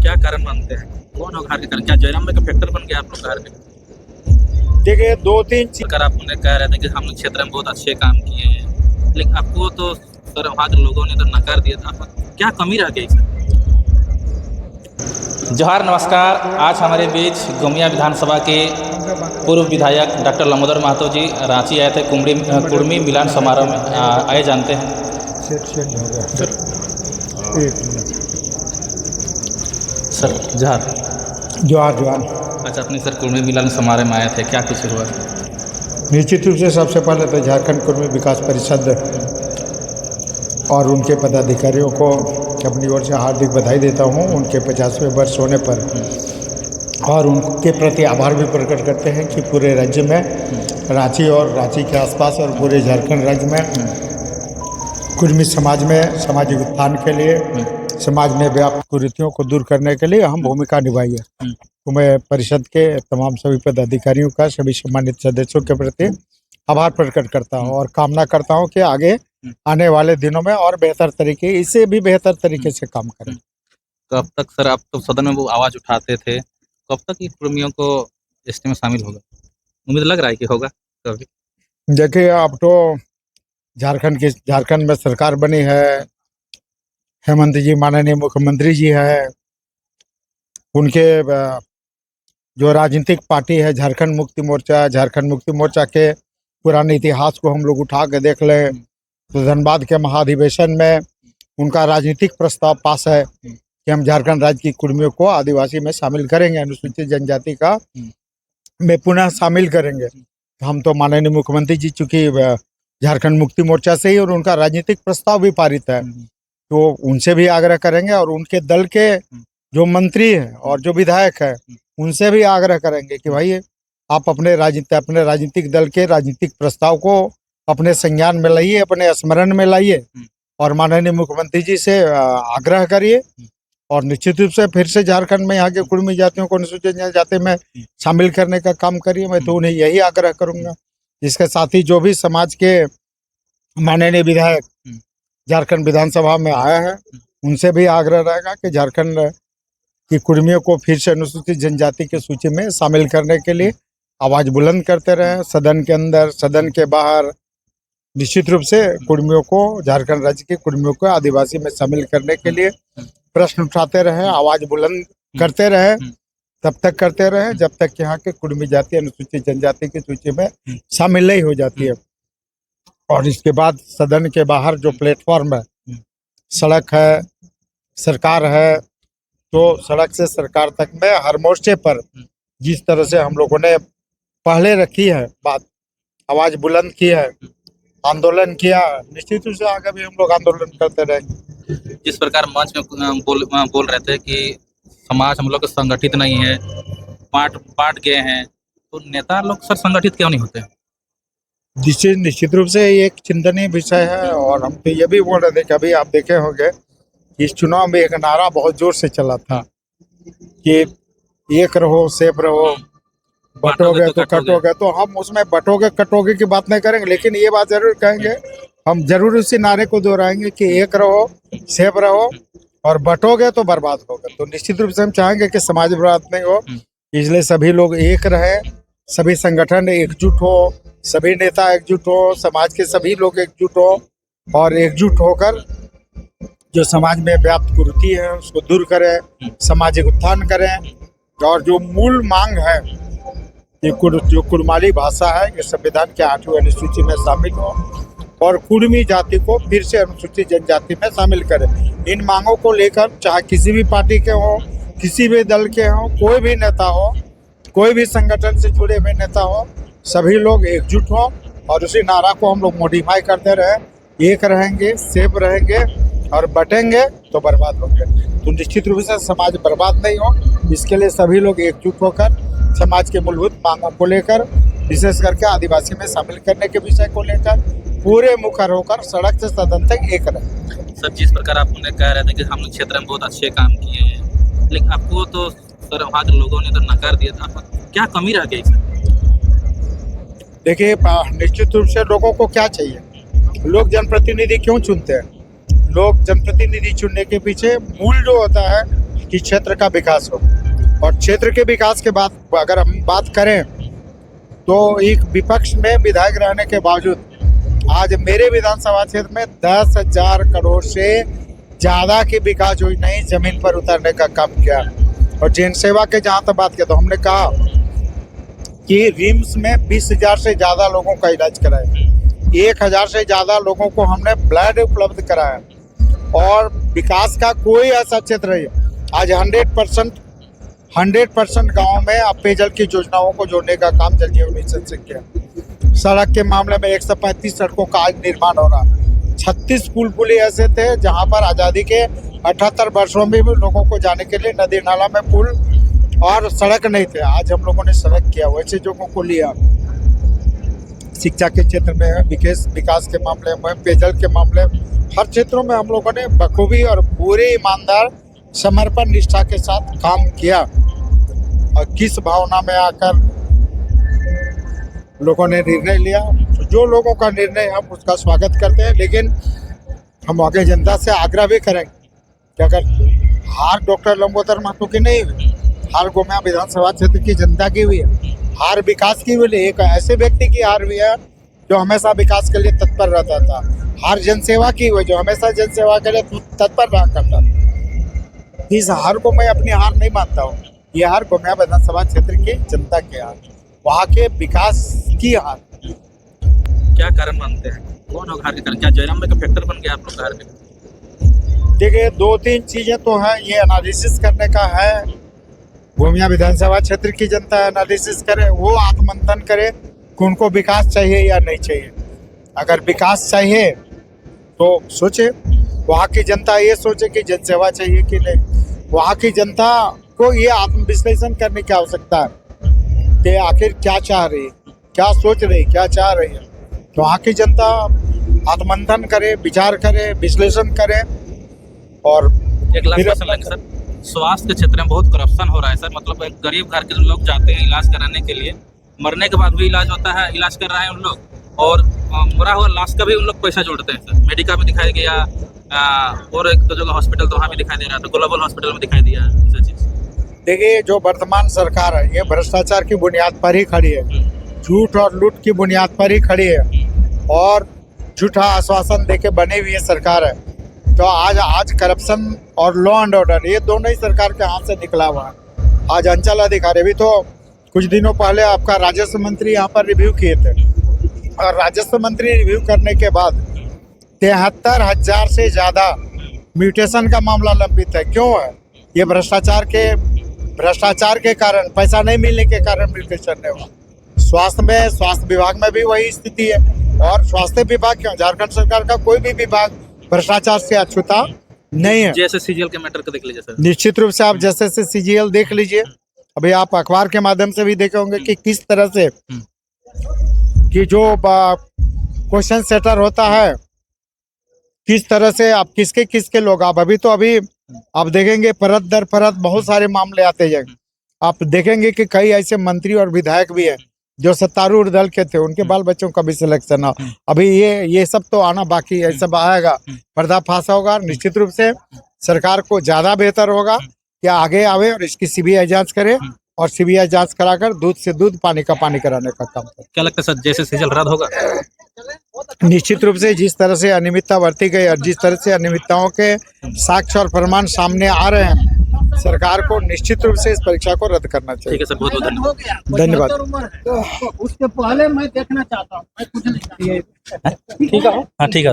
क्या कारण मानते हैं? कौन होगा हार के कारण? क्या जयराम में का फैक्टर बन गया आप लोग का हार के? देखिए, 2-3 चीज। सरकार आप उन्हें कह रहे थे कि हम लोग क्षेत्र में बहुत अच्छे काम किए हैं, लेकिन आपको तो सर वहाँ के लोगों ने तो नकार दिया था। क्या कमी रह गई सर? जोहार, नमस्कार। आज हमारे बीच गोमिया विधानसभा के पूर्व विधायक डॉक्टर लंबोदर महतो जी रांची आए थे कुर्मी मिलन समारोह में। आए जानते हैं सर। जोहार। जोहार जोहार। अच्छा, अपने सर कुर्मी मिलन समारोह में आए थे, क्या कुछ हुआ? निश्चित रूप से सबसे पहले तो झारखंड कुर्मी विकास परिषद और उनके पदाधिकारियों को अपनी ओर से हार्दिक बधाई देता हूं उनके 50वें वर्ष होने पर, और उनके प्रति आभार भी प्रकट करते हैं कि पूरे राज्य में, रांची और रांची के आसपास और पूरे झारखंड राज्य में कुर्मी समाज में सामाजिक उत्थान के लिए, समाज में व्याप्त कुरीतियों को दूर करने के लिए अहम भूमिका निभाई है। तो मैं परिषद के तमाम सभी पदाधिकारियों का, सभी सम्मानित सदस्यों के प्रति आभार प्रकट करता हूं और कामना करता हूं कि आगे आने वाले दिनों में और बेहतर तरीके, इससे भी बेहतर तरीके से काम करें। कब तक सर, आप तो सदन में वो आवाज़ उठाते थे, कब तक ये कुर्मियों को एसटी में शामिल होगा? उम्मीद लग रहा है कि होगा कभी? देखिए, अब तो झारखंड में सरकार बनी है, हेमंत जी माननीय मुख्यमंत्री जी है, उनके जो राजनीतिक पार्टी है झारखंड मुक्ति मोर्चा के पुराने इतिहास को हम लोग उठा के देख लें तो धनबाद के महाधिवेशन में उनका राजनीतिक प्रस्ताव पास है कि हम झारखंड राज्य की कुर्मियों को आदिवासी में शामिल करेंगे, अनुसूचित जनजाति का में पुनः शामिल करेंगे। हम तो माननीय मुख्यमंत्री जी, चूंकि झारखंड मुक्ति मोर्चा से ही और उनका राजनीतिक प्रस्ताव भी पारित है, तो उनसे भी आग्रह करेंगे और उनके दल के जो मंत्री हैं और जो विधायक है उनसे भी आग्रह करेंगे कि भाई आप अपने राजनीतिक दल के राजनीतिक प्रस्ताव को अपने संज्ञान में लाइए, अपने स्मरण में लाइए और माननीय मुख्यमंत्री जी से आग्रह करिए और निश्चित रूप से फिर से झारखंड में यहाँ के कुर्मी जातियों को अनुसूचित जनजाति में शामिल करने का काम करिए। मैं तो उन्हें यही आग्रह करूंगा। इसके साथ ही जो भी समाज के माननीय विधायक झारखंड विधानसभा में आया है उनसे भी आग्रह रहेगा कि झारखंड की कुर्मियों को फिर से अनुसूचित जनजाति की सूची में शामिल करने के लिए आवाज बुलंद करते रहे, सदन के अंदर, सदन के बाहर। निश्चित रूप से कुर्मियों को, झारखंड राज्य के कुर्मियों को आदिवासी में शामिल करने के लिए प्रश्न उठाते रहे, आवाज बुलंद करते रहे, तब तक करते रहे जब तक यहाँ के कुर्मी जाति अनुसूचित जनजाति की सूची में शामिल नहीं हो जाती है। और इसके बाद सदन के बाहर जो प्लेटफॉर्म है, सड़क है, सरकार है, तो सड़क से सरकार तक में हर मोर्चे पर जिस तरह से हम लोगों ने पहले रखी है बात, आवाज बुलंद की है, आंदोलन किया, निश्चित रूप से आगे भी हम लोग आंदोलन करते रहेंगे। जिस प्रकार मंच में बोल रहे थे कि समाज हम लोग का संगठित नहीं है, बांट गए हैं, तो नेता लोग सर संगठित क्यों नहीं होते? निश्चित रूप से ये एक चिंतनीय विषय है और हम तो ये भी बोल रहे थे कि अभी आप देखे होंगे इस चुनाव में एक नारा बहुत जोर से चला था कि एक रहो सेफ रहो, बटोगे तो कटोगे। तो हम उसमें बटोगे कटोगे की बात नहीं करेंगे, लेकिन ये बात जरूर कहेंगे, हम जरूर उसी नारे को दोहराएंगे कि एक रहो, सेफ रहो और बटोगे तो बर्बाद होगे। तो निश्चित रूप से हम चाहेंगे कि समाज बर्बाद नहीं हो, इसलिए सभी लोग एक रहे, सभी संगठन एकजुट हो, सभी नेता एकजुट हो, समाज के सभी लोग एकजुट हो और एकजुट होकर जो समाज में व्याप्त कुरीति है उसको दूर करें, सामाजिक उत्थान करें। और जो मूल मांग है, ये जो कुड़माली भाषा है, ये संविधान के 8वीं अनुसूची में शामिल हो और कुर्मी जाति को फिर से अनुसूचित जनजाति में शामिल करें। इन मांगों को लेकर चाहे किसी भी पार्टी के हो, किसी भी दल के हो, कोई भी नेता हो, कोई भी संगठन से जुड़े हुए नेता हो, सभी लोग एकजुट हो और उसी नारा को हम लोग मॉडिफाई करते रहे, एक रहेंगे, सेफ रहेंगे और बटेंगे तो बर्बाद होंगे। तो निश्चित रूप से समाज बर्बाद नहीं हो, इसके लिए सभी लोग एकजुट होकर समाज के मूलभूत मांगों को लेकर, विशेष करके आदिवासी में शामिल करने के विषय को लेकर पूरे मुखर होकर सड़क से सदन तक एक रहे। सर, जिस प्रकार आप उन्हें कह रहे थे कि हम लोग क्षेत्र में बहुत अच्छे काम किए हैं, लेकिन आपको तो सर वहाँ के लोगों ने तो नकार दिया था, क्या कमी रह गई सर? देखिए, निश्चित रूप से लोगों को क्या चाहिए, लोग जनप्रतिनिधि क्यों चुनते हैं? लोग जनप्रतिनिधि चुनने के पीछे मूल जो होता है कि क्षेत्र का विकास हो। और क्षेत्र के विकास के बाद अगर हम बात करें तो एक विपक्ष में विधायक रहने के बावजूद आज मेरे विधानसभा क्षेत्र में 10,000 करोड़ से ज़्यादा की विकास योजना ही जमीन पर उतारने का काम किया। और जन सेवा के जहाँ तक बात किया तो हमने कहा कि रिम्स में 20,000 से ज़्यादा लोगों का इलाज कराया, 1,000 से ज़्यादा लोगों को हमने ब्लड उपलब्ध कराया। और विकास का कोई ऐसा क्षेत्र नहीं है। आज 100% गाँव में अब पेयजल की योजनाओं को जोड़ने का काम जल जीवन मिशन से किया। सड़क के मामले में 135 सड़कों का आज निर्माण हो रहा। 36 पुल ऐसे थे जहां पर आज़ादी के 78 वर्षों में भी लोगों को जाने के लिए नदी नाला में पुल और सड़क नहीं थे। आज हम लोगों ने सड़क किया, वैसे जगहों को लिया। शिक्षा के क्षेत्र में विकास के मामले में, पेयजल के मामले में, हर क्षेत्रों में हम लोगों ने बखूबी और पूरे ईमानदार समर्पण निष्ठा के साथ काम किया। और किस भावना में आकर लोगों ने निर्णय लिया, तो जो लोगों का निर्णय हम उसका स्वागत करते हैं। लेकिन हम आगे जनता से आग्रह भी करेंगे कि अगर हार डॉक्टर लंबोदर महतो की नहीं हुई, हार गोमिया विधानसभा क्षेत्र की जनता की हुई है, हार विकास की हुई, एक ऐसे व्यक्ति की हार हुई है जो हमेशा विकास के लिए तत्पर रहता था। हार जनसेवा की हुई जो हमेशा जनसेवा के लिए तत्पर रहा करता था। इस हार को मैं अपनी हार नहीं मानता हूँ। ये हार गोमिया विधानसभा क्षेत्र की जनता की हार, वहाँ के विकास की हार। क्या कारण मानते हैं, कौन होगा हार के कारण? क्या जयराम भाई का फैक्टर बन गया आप लोग का हार के? देखिए 2-3 चीजें तो हैं, ये एनालिसिस करने का है। गोमिया विधानसभा क्षेत्र की जनता एनालिसिस करे, वो आत्ममंथन करे कि उनको विकास चाहिए या नहीं चाहिए। अगर विकास चाहिए तो सोचे, वहाँ की जनता ये सोचे कि जनसेवा चाहिए कि नहीं। वहाँ की जनता को ये आत्मविश्लेषण करने की आवश्यकता है कि आखिर क्या चाह रही है, क्या सोच रही, क्या चाह रही है। तो वहाँ की जनता आत्ममंथन करे, विचार करे, विश्लेषण करे। और एक लाख क्वेश्चन लेंगे सर, स्वास्थ्य के क्षेत्र में बहुत करप्शन हो रहा है सर। मतलब एक गरीब घर के लोग जाते हैं इलाज कराने के लिए, मरने के बाद भी इलाज होता है, इलाज कर रहे हैं उन लोग, और मरा हुआ लाश का भी उन लोग पैसा जोड़ते हैं सर। मेडिका में दिखाई गया, और एक दो जगह हॉस्पिटल तो वहाँ भी दिखाई दे रहा था, ग्लोबल हॉस्पिटल में दिखाई दिया ऐसा चीज़। देखिए जो वर्तमान सरकार है ये भ्रष्टाचार की बुनियाद पर ही खड़ी है, झूठ और लूट की बुनियाद पर ही खड़ी है, और झूठा आश्वासन देके बनी हुई है सरकार है। तो आज करप्शन और लॉ एंड ऑर्डर ये दोनों ही सरकार के हाथ से निकला हुआ है। आज अंचल अधिकारी भी तो कुछ दिनों पहले आपका राजस्व मंत्री यहाँ पर रिव्यू किए थे, और राजस्व मंत्री रिव्यू करने के बाद 73,000 से ज़्यादा म्यूटेशन का मामला लंबित है। क्यों है? ये भ्रष्टाचार के कारण, पैसा नहीं मिलने के कारण म्यूटेशन नहीं हुआ। स्वास्थ्य विभाग में भी वही स्थिति है। और स्वास्थ्य विभाग क्यों, झारखंड सरकार का कोई भी विभाग भ्रष्टाचार से अछूता नहीं है। जैसे सीजीएल के मैटर को देख लीजिए सर, निश्चित रूप से आप जैसे सीजीएल देख लीजिए, अभी आप अखबार के माध्यम से भी देखे होंगे कि किस तरह से कि जो क्वेश्चन सेटर होता है, किस तरह से आप किसके लोग, आप अभी आप देखेंगे परत दर परत बहुत सारे मामले आते जाएंगे। आप देखेंगे कि कई ऐसे मंत्री और विधायक भी हैं जो सत्तारूढ़ दल के थे, उनके बाल बच्चों का भी सिलेक्शन हो। अभी ये सब तो आना बाकी है, सब आएगा, पर्दाफाश होगा। निश्चित रूप से सरकार को ज्यादा बेहतर होगा कि आगे आवे और इसकी सीबीआई जांच करे, और सीबीआई जांच कराकर दूध से दूध, पानी का पानी कराने का काम करे। क्या लगता है सर, जैसे सीजीएल रद्द होगा? निश्चित रूप से जिस तरह से अनियमितता बरती गई और जिस तरह से अनियमितताओं के साक्ष्य और प्रमाण सामने आ रहे हैं, सरकार को निश्चित रूप से इस परीक्षा को रद्द करना चाहिए। ठीक है सर, बहुत बहुत धन्यवाद। तो उसके पहले मैं देखना चाहता हूँ, मैं कुछ नहीं ठीक है। हाँ ठीक है।